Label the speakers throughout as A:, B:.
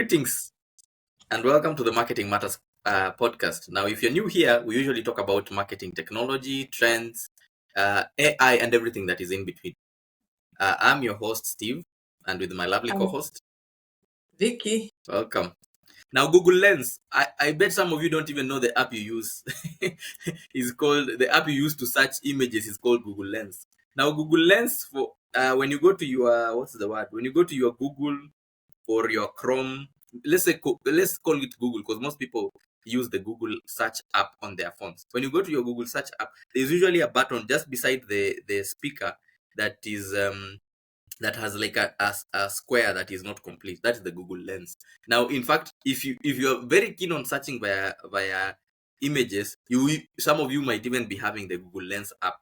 A: Greetings and welcome to the Marketing Matters podcast. Now, if you're new here, we usually talk about marketing technology, trends, AI, and everything that is in between. I'm your host, Steve, and with my lovely co
B: Um,
A: host,
B: Vicky.
A: welcome. Now, Google Lens, I bet some of you don't even know the app you use. The app you use to search images is called Google Lens. Now, Google Lens, for when you go to your, what's the word? When you go to your Google or your Chrome. Let's call it Google because most people use the Google search app on their phones. When you go to your Google search app, there's usually a button just beside the speaker that is that has like a square that is not complete. That is the Google Lens. Now, in fact, if you're very keen on searching via images, some of you might even be having the Google Lens app,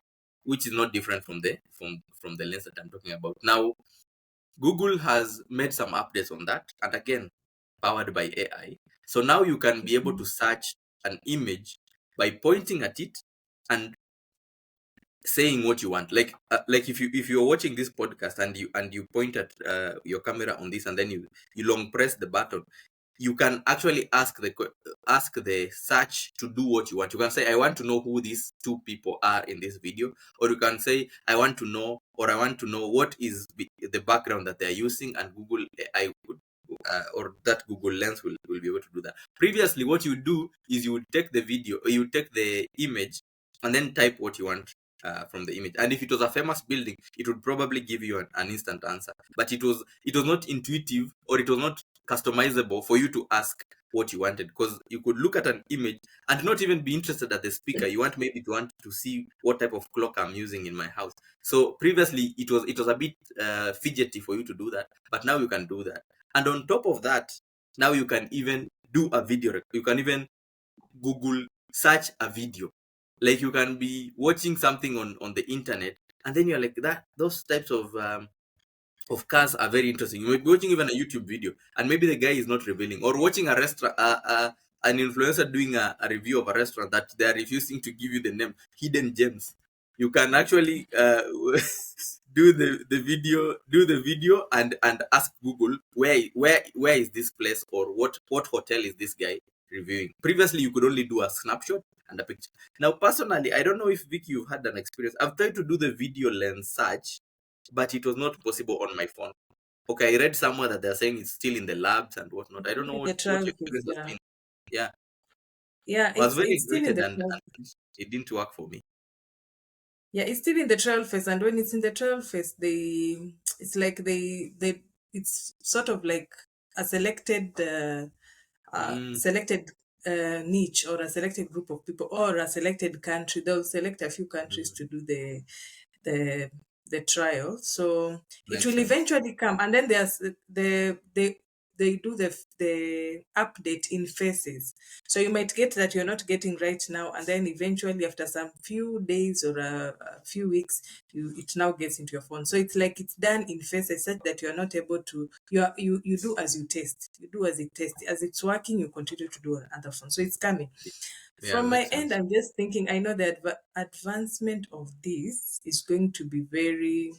A: which is not different from the lens that I'm talking about. Now, Google has made some updates on that, and again, powered by AI. So now you can be able to search an image by pointing at it and saying what you want. Like if you're watching this podcast and you point at your camera on this, and then you long press the button, you can actually ask the search to do what you want. You can say, I want to know who these two people are in this video, or you can say, I want to know what is the background that they're using, and Google AI would or that Google Lens will be able to do that. Previously, what you do is you would take the video, or you take the image, and then type what you want from the image. And if it was a famous building, it would probably give you an instant answer. But it was not intuitive, or it was not customizable for you to ask what you wanted, because you could look at an image and not even be interested at the speaker. You want to see what type of clock I'm using in my house. So previously it was a bit fidgety for you to do that, but now you can do that. And on top of that, now you can even do a video. You can even Google search a video. Like you can be watching something on the internet, and then you're like that. Those types of cars are very interesting. You might be watching even a YouTube video, and maybe the guy is not revealing, or watching a restaurant, an influencer doing a review of a restaurant that they are refusing to give you the name. Hidden gems. You can actually do the video and ask Google where is this place, or what hotel is this guy reviewing. Previously, you could only do a snapshot and a picture. Now, personally, I don't know if Vicky, you've had an experience. I've tried to do the video lens search, but it was not possible on my phone. Okay, I read somewhere that they're saying it's still in the labs and whatnot. I don't know
B: In
A: what,
B: the
A: what
B: trial
A: your
B: phase,
A: experience has
B: yeah.
A: been. Yeah,
B: Yeah,
A: I was very
B: it's still in
A: excited,
B: the
A: and
B: trial.
A: it didn't work for me.
B: Yeah, it's still in the trial phase, and when it's in the trial phase, it's like it's sort of like a
A: Mm,
B: selected niche, or a selected group of people, or a selected country. They'll select a few countries
A: mm,
B: to do the the trial. So it
A: makes
B: will
A: sense.
B: eventually come, and then there's they do the update in phases. So you might get that you're not getting right now, and then eventually after some few days or a few weeks, it now gets into your phone. So it's like it's done in phases, such that you're not able to you do as you test. You do as it tests. As it's working, you continue to do on other phones. So it's coming.
A: Yeah,
B: From my
A: makes
B: end,
A: sense.
B: I'm just thinking, I know that advancement of this is going to be very,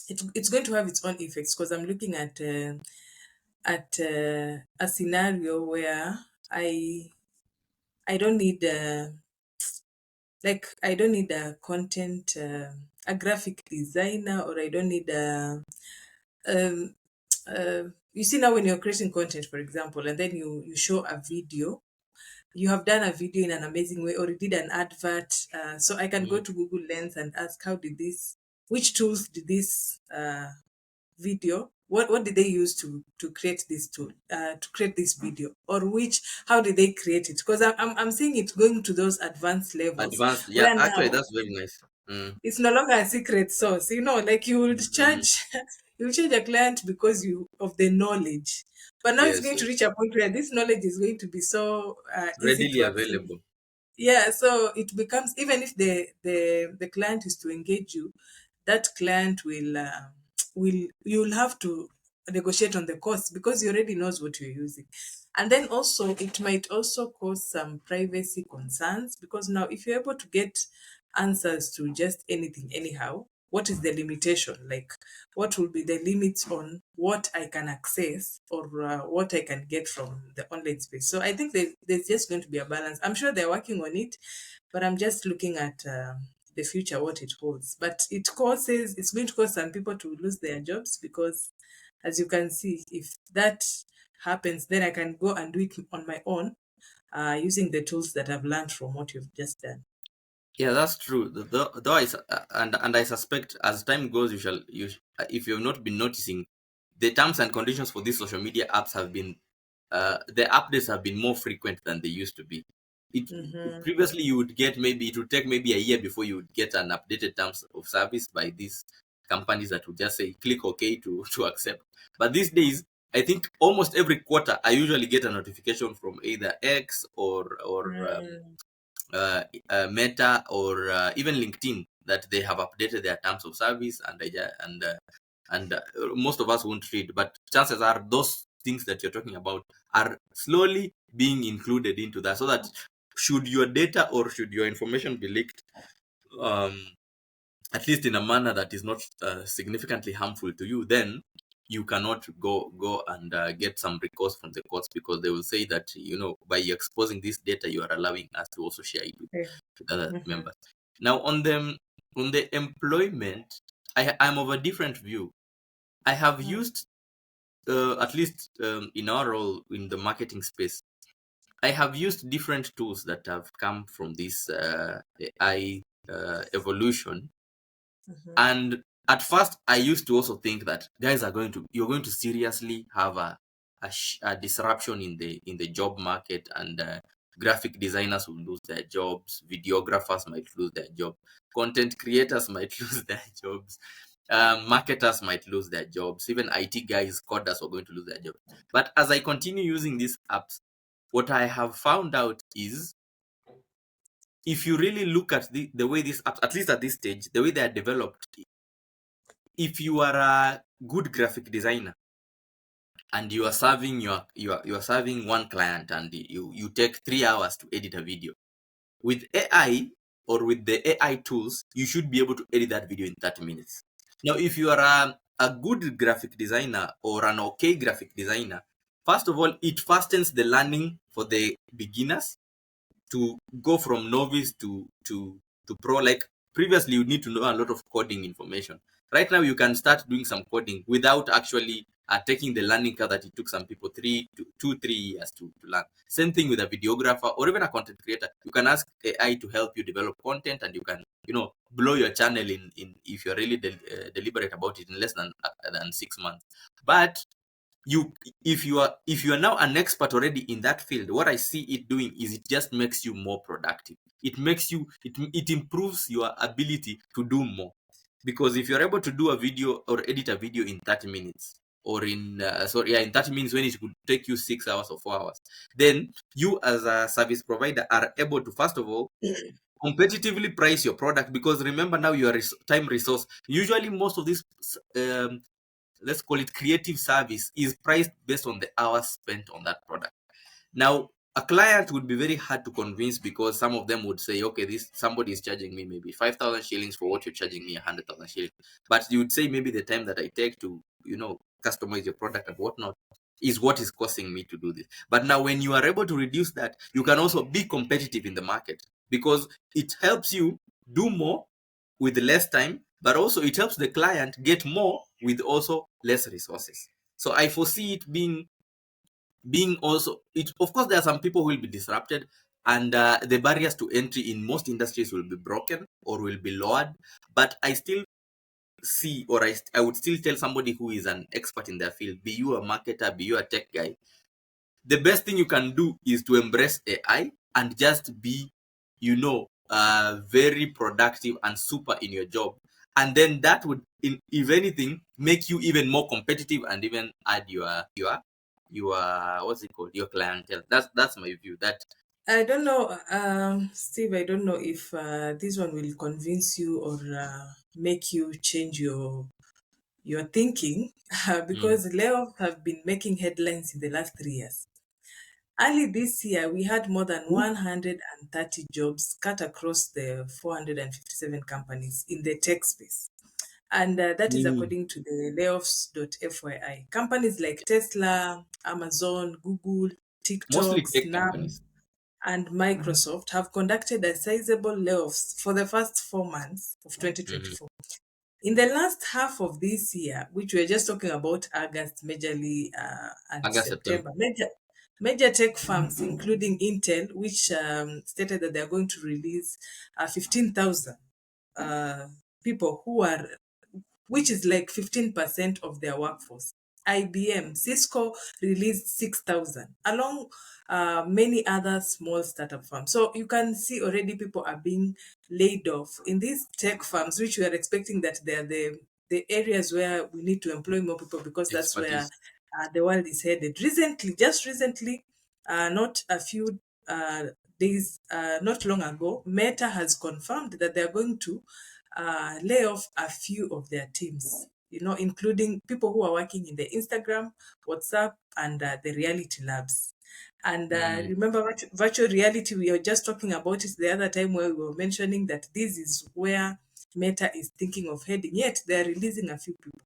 B: it's going to have its own effects, because I'm looking at a scenario where I don't need I don't need a content a graphic designer, or I don't need a um you see, now when you're creating content, for example, and then you show a video, you have done a video in an amazing way, or you did an advert, so I can go
A: Mm.
B: to Google Lens and ask, which tools did this video, what did they use to create this tool, to create this video, or how did they create it? Because I'm seeing it going to those advanced levels,
A: Advanced. Yeah,
B: where
A: actually,
B: now
A: that's very nice. Mm,
B: it's no longer a secret source. Like you would
A: mm,
B: charge, you will charge a client because you of the knowledge, but now it's
A: yes,
B: going to
A: yes.
B: reach a point where this knowledge is going to be so easy
A: Readily
B: to access.
A: available.
B: Yeah, so it becomes, even if the client is to engage you, that client will you'll have to negotiate on the cost, because he already knows what you're using. And then also it might also cause some privacy concerns, because now if you're able to get answers to just anything anyhow, what is the limitation? Like, what will be the limits on what I can access or what I can get from the online space? So I think there's just going to be a balance. I'm sure they're working on it, but I'm just looking at the future, what it holds. But it's going to cause some people to lose their jobs because, as you can see, if that happens, then I can go and do it on my own using the tools that I've learned from what you've just done.
A: Yeah, that's true. Though and I suspect as time goes, if you have not been noticing, the terms and conditions for these social media apps have been the updates have been more frequent than they used to be. It
B: Mm-hmm.
A: Previously you would get, maybe it would take maybe a year before you would get an updated terms of service by these companies that would just say click OK to accept. But these days, I think almost every quarter I usually get a notification from either X or
B: Mm.
A: Meta or even LinkedIn that they have updated their terms of service, and most of us won't read, but chances are those things that you're talking about are slowly being included into that, so that should your data or should your information be leaked, um, at least in a manner that is not significantly harmful to you, then you cannot go and get some recourse from the courts, because they will say that, by exposing this data, you are allowing us to also share it
B: Okay.
A: with other
B: Mm-hmm.
A: members. Now, on the employment, I'm of a different view. I have used, at least in our role in the marketing space, I have used different tools that have come from this AI evolution.
B: Mm-hmm.
A: And at first, I used to also think that you're going to seriously have a disruption in the job market, and graphic designers will lose their jobs, videographers might lose their job, content creators might lose their jobs, marketers might lose their jobs, even IT guys, coders are going to lose their jobs. But as I continue using these apps, what I have found out is, if you really look at the way these apps, at least at this stage, the way they are developed, if you are a good graphic designer and you are serving one client, and you take 3 hours to edit a video, with AI or with the AI tools, you should be able to edit that video in 30 minutes. Now, if you are a good graphic designer or an okay graphic designer, first of all, it fastens the learning for the beginners to go from novice to pro. Like, previously you need to know a lot of coding information. Right now you can start doing some coding without actually taking the learning curve that it took some people 3 years to learn. Same thing with a videographer or even a content creator. You can ask AI to help you develop content, and you can, blow your channel in if you're really deliberate about it, in less than 6 months. But you if you are now an expert already in that field, what I see it doing is it just makes you more productive. It improves your ability to do more, because if you're able to do a video or edit a video in 30 minutes, or in 30 minutes, when it could take you 6 hours or 4 hours, then you as a service provider are able to, first of all, competitively price your product, because remember, now your time resource, usually most of these, let's call it creative service, is priced based on the hours spent on that product. Now, a client would be very hard to convince, because some of them would say, okay, this somebody is charging me maybe 5,000 shillings for what you're charging me 100,000 shillings. But you would say maybe the time that I take to, customize your product and whatnot is what is costing me to do this. But now, when you are able to reduce that, you can also be competitive in the market, because it helps you do more with less time, but also it helps the client get more with also less resources. So I foresee it being also it. Of course, there are some people who will be disrupted, and the barriers to entry in most industries will be broken or will be lowered. But I still see, or I would still tell somebody who is an expert in their field, be you a marketer, be you a tech guy, the best thing you can do is to embrace AI and just be, very productive and super in your job. And then that would, if anything, make you even more competitive, and even add your what's it called, your clientele. That's my view. That
B: I don't know, Steve. I don't know if this one will convince you or make you change your thinking,
A: mm,
B: because layoffs have been making headlines in the last 3 years. Early this year, we had more than 130 jobs cut across the 457 companies in the tech space. And that is
A: Mm.
B: according to the layoffs.fyi. Companies like Tesla, Amazon, Google,
A: Mostly
B: TikTok,
A: tech
B: Snap,
A: companies.
B: and Microsoft have conducted a sizable layoffs for the first 4 months of
A: Mhm.
B: 2024. In the last half of this year, which we're just talking about August majorly and
A: August, September.
B: September, major tech firms, including Intel, which stated that they're going to release 15,000 uh, people who are, which is like 15% of their workforce. IBM, Cisco released 6,000, along many other small startup firms. So you can see already people are being laid off in these tech firms, which we are expecting that they are the areas where we need to employ more people because that's where
A: Expertise.
B: the world is headed. Just recently, not a few days, not long ago, Meta has confirmed that they're going to lay off a few of their teams, including people who are working in the Instagram, WhatsApp, and the reality labs. And
A: Mm.
B: remember, virtual reality, we were just talking about it the other time where we were mentioning that this is where Meta is thinking of heading, yet they're releasing a few people.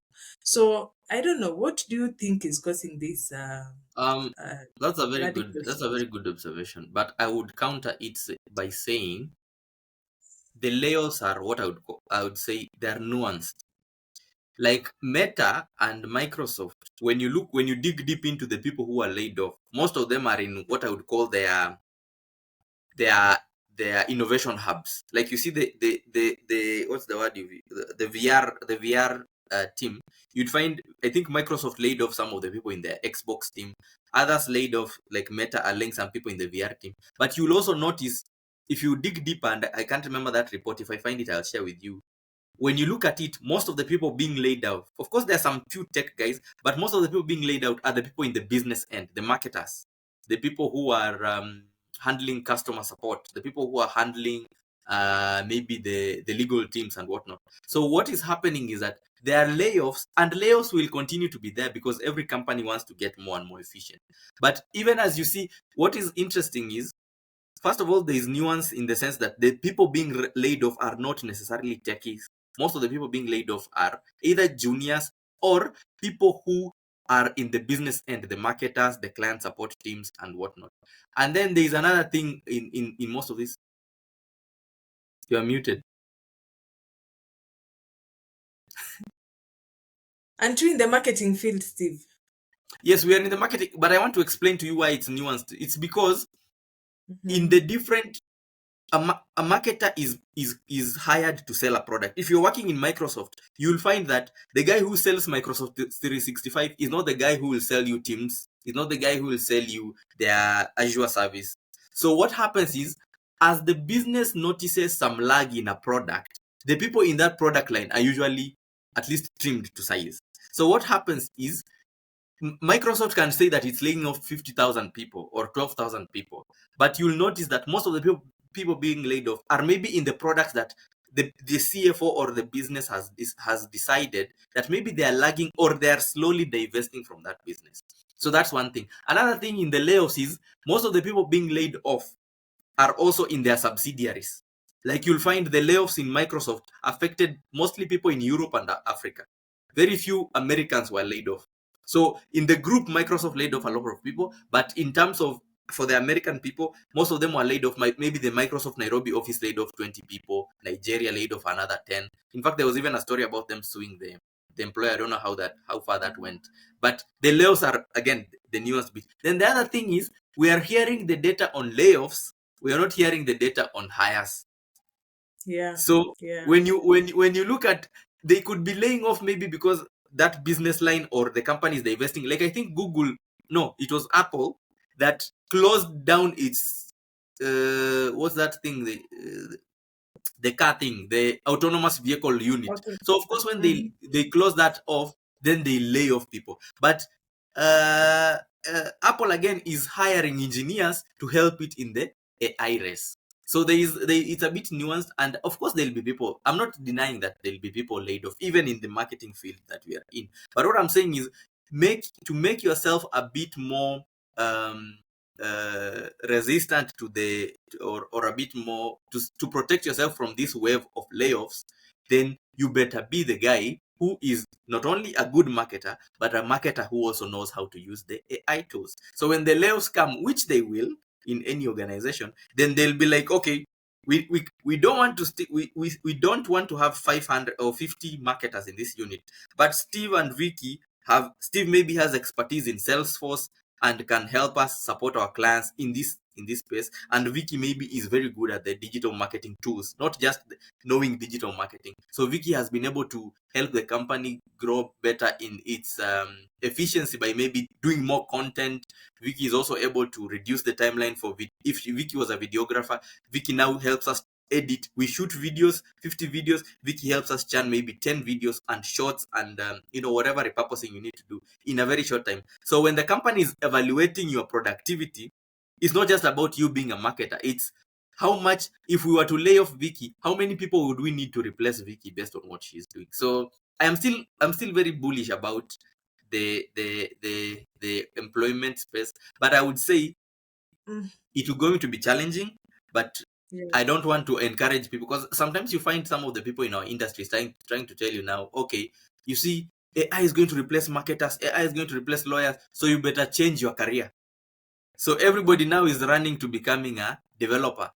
B: So I don't know, what do you think is causing this
A: Um,
B: uh, radical
A: that's a very
B: shift?
A: good observation. But I would counter it by saying the layers are what I would say they're nuanced. Like Meta and Microsoft, when you dig deep into the people who are laid off, most of them are in what I would call their their innovation hubs. Like you see the what's the word the VR team, you'd find I think Microsoft laid off some of the people in their Xbox team. Others laid off like Meta are laying some people in the VR team. But you'll also notice if you dig deeper, and I can't remember that report. If I find it, I'll share with you. When you look at it, most of the people being laid out, of course, there are some few tech guys, but most of the people being laid out are the people in the business end, the marketers, the people who are handling customer support, the people who are handling maybe the legal teams and whatnot. So what is happening is that there are layoffs, and layoffs will continue to be there because every company wants to get more and more efficient. But even as you see, what is interesting is, first of all, there is nuance in the sense that the people being laid off are not necessarily techies. Most of the people being laid off are either juniors or people who are in the business end, the marketers, the client support teams, and whatnot. And then there is another thing in most of this. You are muted.
B: And you in the marketing field, Steve.
A: Yes, we are in the marketing, but I want to explain to you why it's nuanced. It's because in
B: Mhm.
A: the different a marketer is hired to sell a product. If you're working in Microsoft, you'll find that the guy who sells Microsoft 365 is not the guy who will sell you Teams, is not the guy who will sell you their Azure service. So what happens is, as the business notices some lag in a product, the people in that product line are usually at least trimmed to size. So what happens is, Microsoft can say that it's laying off 50,000 people or 12,000 people, but you'll notice that most of the people being laid off are maybe in the products that the CFO or the business has decided that maybe they are lagging or they are slowly divesting from that business. So that's one thing. Another thing in the layoffs is most of the people being laid off are also in their subsidiaries. Like you'll find the layoffs in Microsoft affected mostly people in Europe and Africa. Very few Americans were laid off. So in the group, Microsoft laid off a lot of people, but in terms of for the American people, most of them were laid off. Maybe the Microsoft Nairobi office laid off 20 people. Nigeria laid off another 10. In fact, there was even a story about them suing the employer. I don't know how far that went. But the layoffs are again the newest bit. Then the other thing is we are hearing the data on layoffs. We are not hearing the data on hires.
B: Yeah,
A: So
B: yeah.
A: when you look at, they could be laying off maybe because that business line or the company is divesting. Like I think Google, no, it was Apple that closed down its what's that thing, the car thing, the autonomous vehicle unit.
B: Okay.
A: So of course, when
B: Mhm.
A: they close that off, then they lay off people. But Apple again is hiring engineers to help it in the AI race. So it's a bit nuanced, and of course there'll be people. I'm not denying that there'll be people laid off, even in the marketing field that we are in. But what I'm saying is, make yourself a bit more um, resistant to the or a bit more to protect yourself from this wave of layoffs. then you better be the guy who is not only a good marketer, but a marketer who also knows how to use the AI tools. So when the layoffs come, which they will in any organization, then they'll be like, okay, we don't want to we don't want to have 500 or 50 marketers in this unit, but Steve and Vicky have Steve maybe has expertise in Salesforce and can help us support our clients in this space, and Vicky maybe is very good at the digital marketing tools, not just knowing digital marketing. So Vicky has been able to help the company grow better in its efficiency by maybe doing more content. Vicky is also able to reduce the timeline for if Vicky was a videographer, Vicky now helps us edit. We shoot videos, 50 videos. Vicky helps us churn maybe 10 videos and shorts and whatever repurposing you need to do in a very short time. So when the company is evaluating your productivity, it's not just about you being a marketer. It's how much, if we were to lay off Vicky, how many people would we need to replace Vicky based on what she's doing? So I'm still very bullish about the employment space, but I would say
B: Mm,
A: it will going to be challenging, but
B: yeah.
A: I don't want to encourage people, because sometimes you find some of the people in our industry trying to tell you now, okay, you see, AI is going to replace marketers, AI is going to replace lawyers, so you better change your career. So everybody now is running to becoming a developer,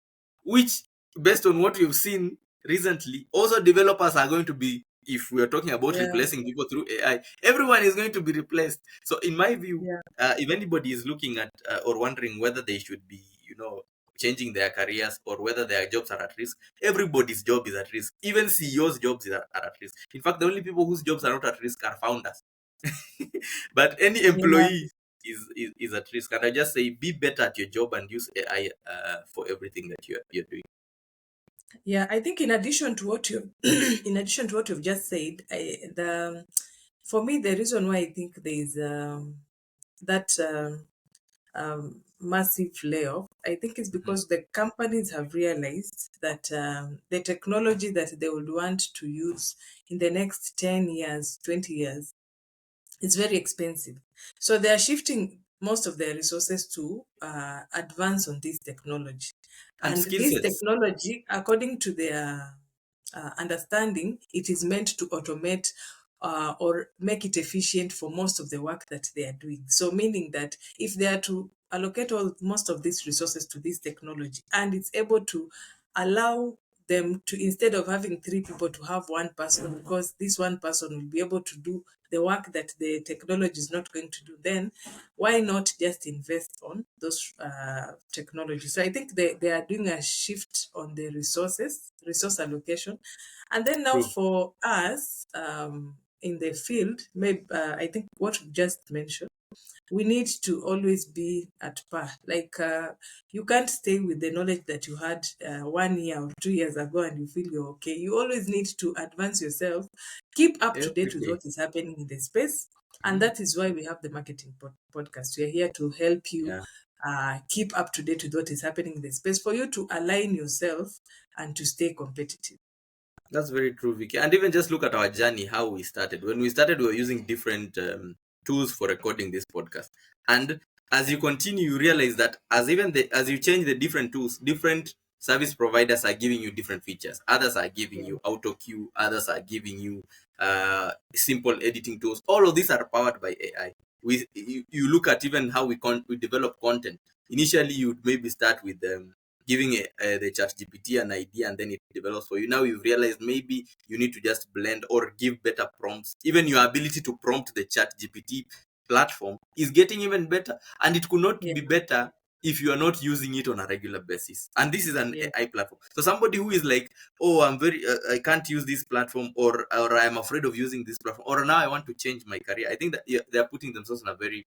A: which, based on what we've seen recently, also developers are going to be, if we are talking about
B: Yeah.
A: replacing people through AI, everyone is going to be replaced. So in my view,
B: Yeah.
A: if anybody is looking at or wondering whether they should be, changing their careers or whether their jobs are at risk, everybody's job is at risk. Even CEOs' jobs are at risk. In fact, the only people whose jobs are not at risk are founders. But any
B: Yeah.
A: employee is at risk. And I just say, be better at your job and use AI for everything that you're doing.
B: Yeah, I think in addition to what you in addition to what you've just said, for me the reason why I think there is that massive layoff, I think is
A: Mhm.
B: because the companies have realized that the technology that they would want to use in the next 10 years, 20 years, is very expensive. So they are shifting most of their resources to advance on this technology.
A: And
B: And
A: skill
B: this
A: sets.
B: technology, according to their understanding, it is meant to automate or make it efficient for most of the work that they are doing. So, meaning that if they are to allocate most of these resources to this technology, and it's able to allow them to, instead of having three people, to have one person, because this one person will be able to do the work that the technology is not going to do, then why not just invest on those technologies? So I think they are doing a shift on the resource allocation. And then now
A: True.
B: for us in the field, maybe I think what you just mentioned, we need to always be at par. Like you can't stay with the knowledge that you had 1 year or 2 years ago and you feel you're okay. You always need to advance yourself, keep up to
A: Every
B: date with
A: day.
B: what is happening in the space. And
A: Mm.
B: that is why we have the marketing podcast. We are here to help you
A: Yeah.
B: keep up to date with what is happening in the space, for you to align yourself and to stay competitive.
A: That's very true, Vicky. And even just look at our journey, how we started. When we started, we were using different tools for recording this podcast. And as you continue, you realize that as you change the different tools, different service providers are giving you different features. Others are giving
B: Yeah.
A: you auto cue. Others are giving you simple editing tools. All of these are powered by AI. You look at even how we develop content. Initially, you'd maybe start with giving the chat GPT an idea, and then it develops for you. Now you've realized maybe you need to just blend or give better prompts. Even your ability to prompt the chat GPT platform is getting even better, and it could not
B: Yeah.
A: be better if you are not using it on a regular basis. And this is an
B: Yeah.
A: AI platform. So somebody who is like, oh, I can't use this platform, or I'm afraid of using this platform, or now I want to change my career, I think that, yeah, they are putting themselves in a very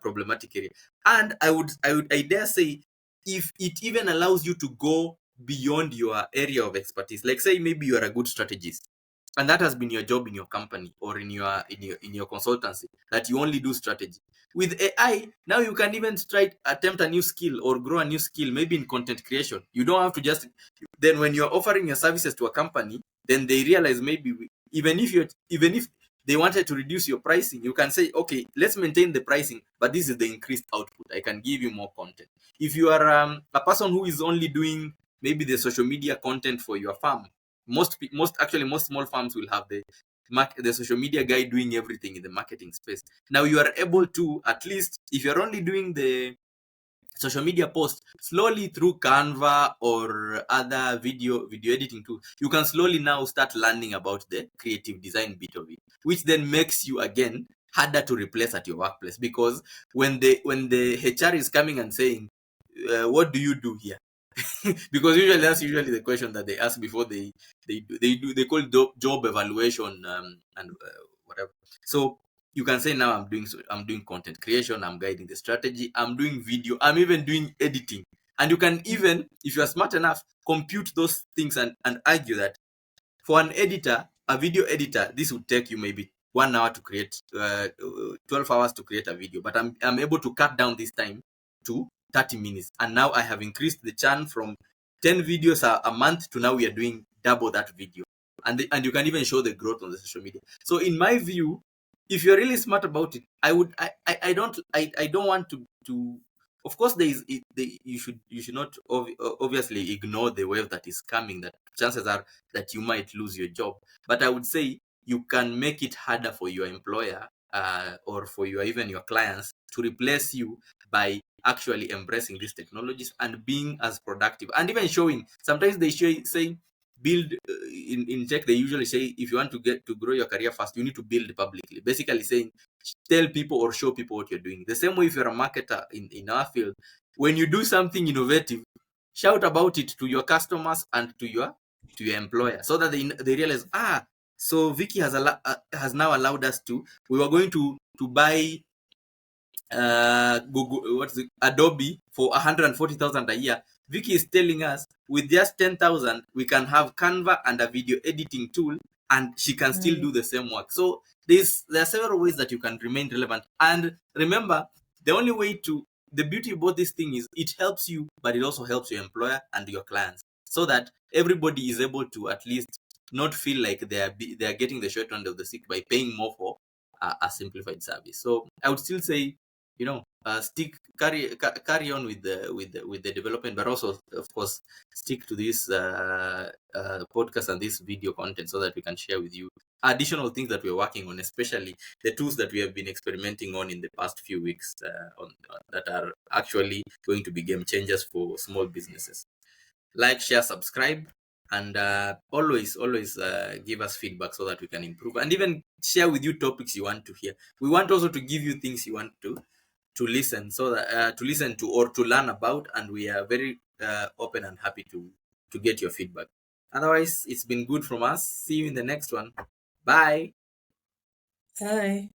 A: problematic area. And I dare say, if it even allows you to go beyond your area of expertise, like say maybe you are a good strategist, and that has been your job in your company or in your consultancy, that you only do strategy. With AI, now you can even try attempt a new skill or grow a new skill, maybe in content creation. You don't have to just, then when you're offering your services to a company, then they realize maybe even if they wanted to reduce your pricing, you can say, okay, let's maintain the pricing, but this is the increased output. I can give you more content. If you are a person who is only doing maybe the social media content for your farm, Most small farms will have the social media guy doing everything in the marketing space. Now you are able to, at least if you're only doing the social media post slowly through Canva or other video editing tools, you can slowly now start learning about the creative design bit of it, which then makes you again harder to replace at your workplace, because when the HR is coming and saying, what do you do here? Because usually that's usually the question that they ask before they call job evaluation, and whatever. So you can say, now I'm doing content creation, I'm guiding the strategy, I'm doing video, I'm even doing editing. And you can even, if you are smart enough, compute those things and argue that for an editor, a video editor, this would take you maybe 1 hour to create, 12 hours to create a video, but I'm able to cut down this time to 30 minutes. And now I have increased the churn from 10 videos a month to now we are doing double that video. And you can even show the growth on the social media. So in my view, if you're really smart about it, I don't want to of course you should not obviously ignore the wave that is coming, that chances are that you might lose your job. But I would say you can make it harder for your employer, or for even your clients, to replace you by actually embracing these technologies and being as productive, and even showing. Sometimes they say build, in tech they usually say, if you want to grow your career fast, you need to build publicly, basically saying, tell people or show people what you're doing. The same way, if you're a marketer in our field, when you do something innovative, shout about it to your customers and to your employer, so that they realize, so Vicky has now allowed us to, we were going to buy Google, what's it, Adobe for 140,000 a year. Vicky is telling us, with just 10,000 we can have Canva and a video editing tool, and she can still do the same work. So there are several ways that you can remain relevant. And remember, the beauty about this thing is it helps you, but it also helps your employer and your clients, so that everybody is able to at least not feel like they are getting the short end of the stick by paying more for a simplified service. So I would still say, carry on with the development, but also, of course, stick to this podcast and this video content, so that we can share with you additional things that we're working on, especially the tools that we have been experimenting on in the past few weeks, that are actually going to be game changers for small businesses. Like, share, subscribe, and always give us feedback, so that we can improve, and even share with you topics you want to hear. We want also to give you things you want to listen, so that to listen to or to learn about, and we are very open and happy to get your feedback. Otherwise, it's been good from us. See you in the next one. Bye.
B: Hi.